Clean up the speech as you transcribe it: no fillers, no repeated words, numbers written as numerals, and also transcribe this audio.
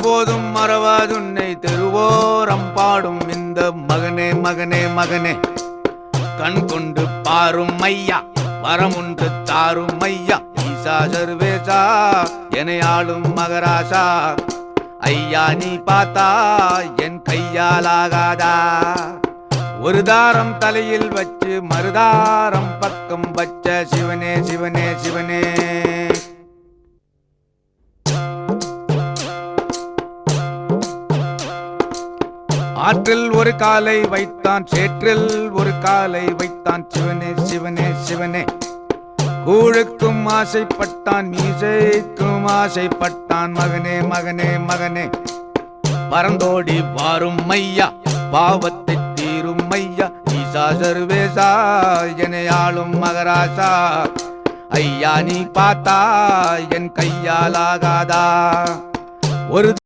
ஒருபோதும் மறவாதுன்னை திருவோரம் பாடும் இந்த மகனே மகனே மகனே கண் கொண்டு பாரும் ஐயா வரமுன்று தாரும் ஐயா ஈசா சர்வேசா என ஆளும் மகராசா ஐயா நீ பார்த்தா என் கையாலாகாதா ஒரு தாரம் தலையில் வச்சு மறுதாரம் பக்கம் வச்ச சிவனே சிவனே சிவனே ஆற்றில் ஒரு காலை வைத்தான் சேற்றில் ஒரு காலை வைத்தான் சிவனே சிவனே சிவனே கூழுக்கும் ஆசைப்பட்டான் மீசைக்கும் ஆசைப்பட்டான் மகனே மகனே மகனே பரந்தோடி வாரும் ஐயா பாவத்தை தீரும் ஐயா ஈசா சர்வேசா என ஆளும் மகராசா ஐயா நீ பார்த்தா என் கையாலாகாதா ஒரு